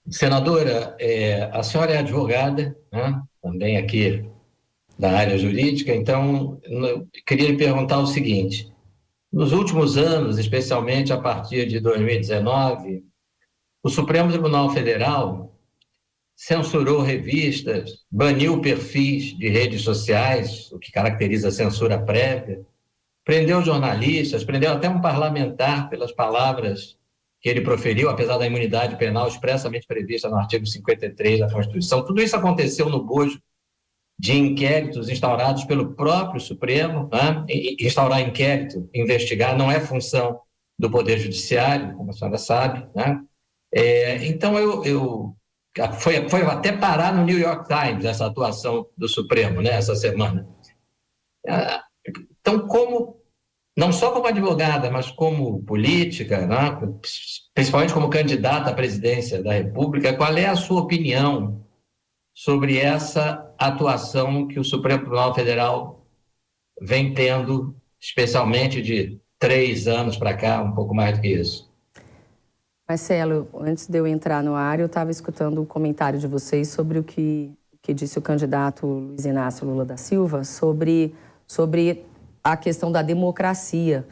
Senadora, a senhora é advogada, né? Também aqui da área jurídica, então eu queria lhe perguntar o seguinte: nos últimos anos, especialmente a partir de 2019, o Supremo Tribunal Federal censurou revistas, baniu perfis de redes sociais, o que caracteriza a censura prévia, prendeu jornalistas, prendeu até um parlamentar pelas palavras que ele proferiu, apesar da imunidade penal expressamente prevista no artigo 53 da Constituição. Tudo isso aconteceu no bojo de inquéritos instaurados pelo próprio Supremo, né? Instaurar inquérito, investigar, não é função do Poder Judiciário, como a senhora sabe, né? Então, foi até parar no New York Times essa atuação do Supremo, né, essa semana. Então, não só como advogada, mas como política, né, principalmente como candidata à presidência da República, qual é a sua opinião sobre essa atuação que o Supremo Tribunal Federal vem tendo, especialmente de 3 anos para cá, um pouco mais do que isso? Marcelo, antes de eu entrar no ar, eu estava escutando o comentário de vocês sobre o que disse o candidato Luiz Inácio Lula da Silva sobre a questão da democracia,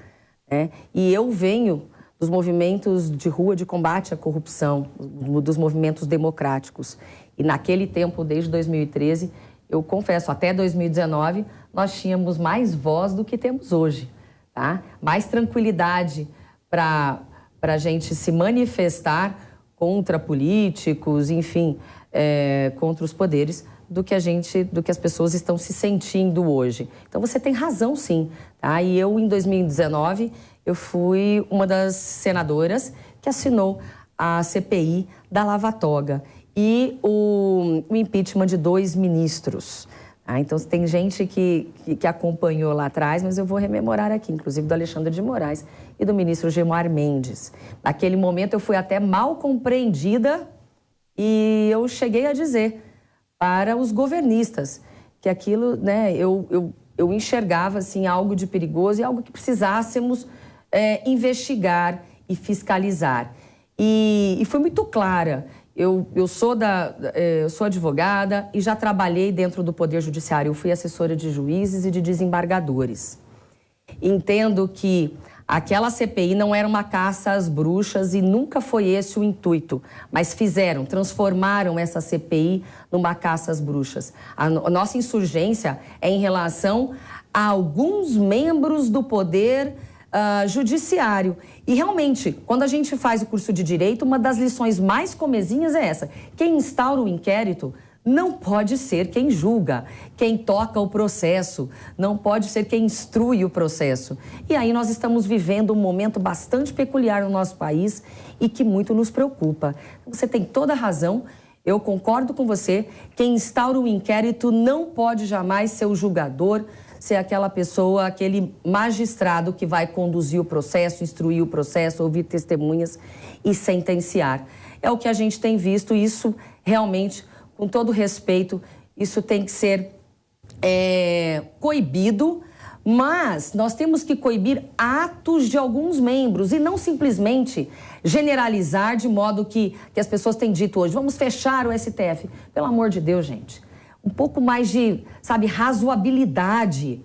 né? E eu venho dos movimentos de rua de combate à corrupção, dos movimentos democráticos. E naquele tempo, desde 2013, eu confesso, até 2019, nós tínhamos mais voz do que temos hoje, tá? Mais tranquilidade para a gente se manifestar contra políticos, enfim, contra os poderes, do que as pessoas estão se sentindo hoje. Então, você tem razão, sim, tá? E eu, em 2019, eu fui uma das senadoras que assinou a CPI da Lava Toga e o impeachment de 2 ministros. Então, tem gente que acompanhou lá atrás, mas eu vou rememorar aqui, inclusive do Alexandre de Moraes e do ministro Gilmar Mendes. Naquele momento, eu fui até mal compreendida e eu cheguei a dizer para os governistas que aquilo, né, eu enxergava assim, algo de perigoso e algo que precisássemos investigar e fiscalizar. E fui muito clara. Eu sou advogada e já trabalhei dentro do Poder Judiciário. Eu fui assessora de juízes e de desembargadores. Entendo que aquela CPI não era uma caça às bruxas e nunca foi esse o intuito, mas transformaram essa CPI numa caça às bruxas. A nossa insurgência é em relação a alguns membros do Poder Judiciário. E realmente, quando a gente faz o curso de Direito, uma das lições mais comezinhas é essa: quem instaura o inquérito não pode ser quem julga, quem toca o processo, não pode ser quem instrui o processo. E aí nós estamos vivendo um momento bastante peculiar no nosso país e que muito nos preocupa. Você tem toda a razão, eu concordo com você, quem instaura o inquérito não pode jamais ser o julgador, ser aquela pessoa, aquele magistrado que vai conduzir o processo, instruir o processo, ouvir testemunhas e sentenciar. É o que a gente tem visto, isso realmente, com todo respeito, isso tem que ser coibido, mas nós temos que coibir atos de alguns membros e não simplesmente generalizar de modo que as pessoas têm dito hoje, vamos fechar o STF. Pelo amor de Deus, gente. Um pouco mais de, razoabilidade,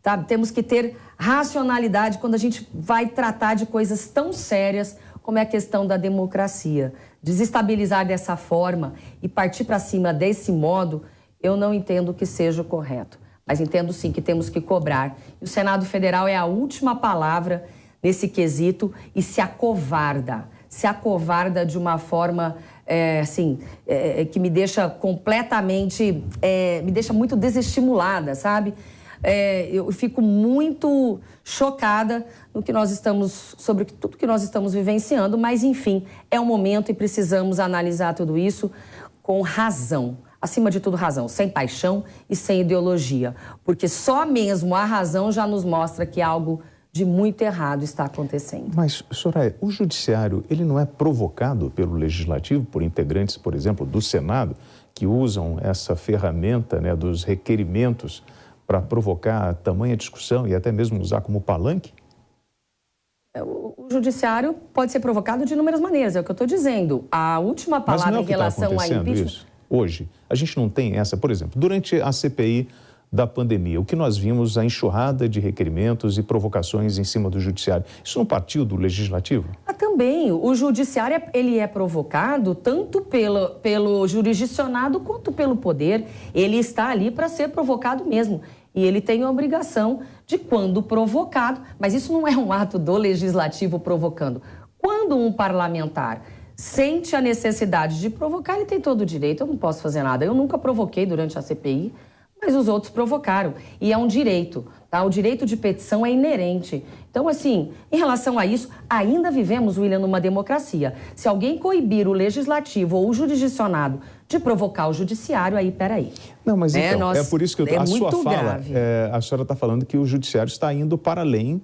tá? Temos que ter racionalidade quando a gente vai tratar de coisas tão sérias como é a questão da democracia. Desestabilizar dessa forma e partir para cima desse modo, eu não entendo que seja o correto. Mas entendo sim que temos que cobrar. E o Senado Federal é a última palavra nesse quesito e se acovarda de uma forma que me deixa completamente, me deixa muito desestimulada, sabe? Eu fico muito chocada sobre tudo que nós estamos vivenciando, mas enfim, é um momento e precisamos analisar tudo isso com razão, acima de tudo razão, sem paixão e sem ideologia, porque só mesmo a razão já nos mostra que algo de muito errado está acontecendo. Mas, Soraya, o judiciário, ele não é provocado pelo legislativo, por integrantes, por exemplo, do Senado, que usam essa ferramenta, né, dos requerimentos para provocar tamanha discussão e até mesmo usar como palanque? O judiciário pode ser provocado de inúmeras maneiras, é o que eu estou dizendo. A última palavra em relação a impeachment... Isso? Hoje, a gente não tem essa, por exemplo, durante a CPI da pandemia, o que nós vimos, a enxurrada de requerimentos e provocações em cima do judiciário, isso não partiu do legislativo? Também, o judiciário ele é provocado tanto pelo jurisdicionado quanto pelo poder. Ele está ali para ser provocado mesmo. E ele tem a obrigação de, quando provocado, mas isso não é um ato do legislativo provocando. Quando um parlamentar sente a necessidade de provocar, ele tem todo o direito. Eu não posso fazer nada. Eu nunca provoquei durante a CPI, mas os outros provocaram. E é um direito, tá? O direito de petição é inerente. Então, assim, em relação a isso, ainda vivemos, William, numa democracia. Se alguém coibir o legislativo ou o jurisdicionado de provocar o judiciário, aí, peraí. Não, mas então, é por isso que a sua fala, grave. A senhora está falando que o judiciário está indo para além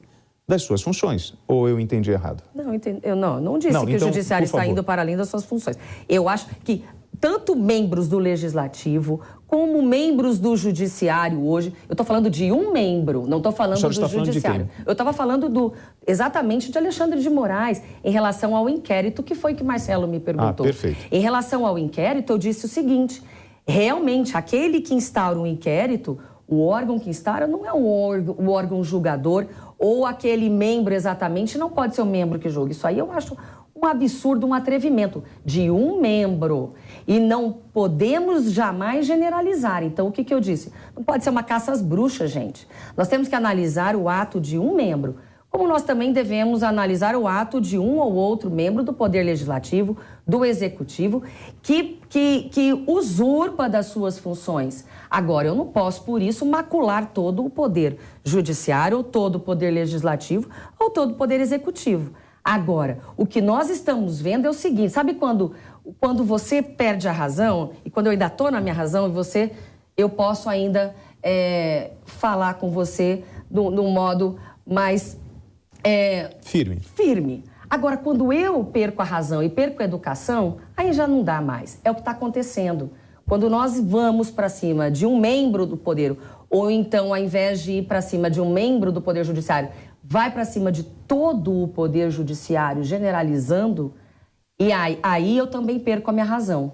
das suas funções, ou eu entendi errado? Não, eu não disse que então, o judiciário está indo para além das suas funções. Eu acho que tanto membros do legislativo como membros do judiciário hoje, eu estou falando de um membro, não estou falando do judiciário. Eu estava falando exatamente de Alexandre de Moraes, em relação ao inquérito, que foi que Marcelo me perguntou. Perfeito. Em relação ao inquérito, eu disse o seguinte, realmente, aquele que instaura um inquérito, o órgão que instaura não é o órgão julgador ou aquele membro exatamente, não pode ser o membro que julga. Isso aí eu acho um absurdo, um atrevimento de um membro. E não podemos jamais generalizar. Então, o que eu disse? Não pode ser uma caça às bruxas, gente. Nós temos que analisar o ato de um membro, como nós também devemos analisar o ato de um ou outro membro do Poder Legislativo, do Executivo, que usurpa das suas funções. Agora, eu não posso, por isso, macular todo o Poder Judiciário, ou todo o Poder Legislativo, ou todo o Poder Executivo. Agora, o que nós estamos vendo é o seguinte, sabe quando você perde a razão, e quando eu ainda estou na minha razão, eu posso ainda falar com você de um modo mais... firme. Agora, quando eu perco a razão e perco a educação, aí já não dá mais. É o que está acontecendo. Quando nós vamos para cima de um membro do poder, ou então, ao invés de ir para cima de um membro do Poder Judiciário, vai para cima de todo o Poder Judiciário, generalizando, e aí eu também perco a minha razão.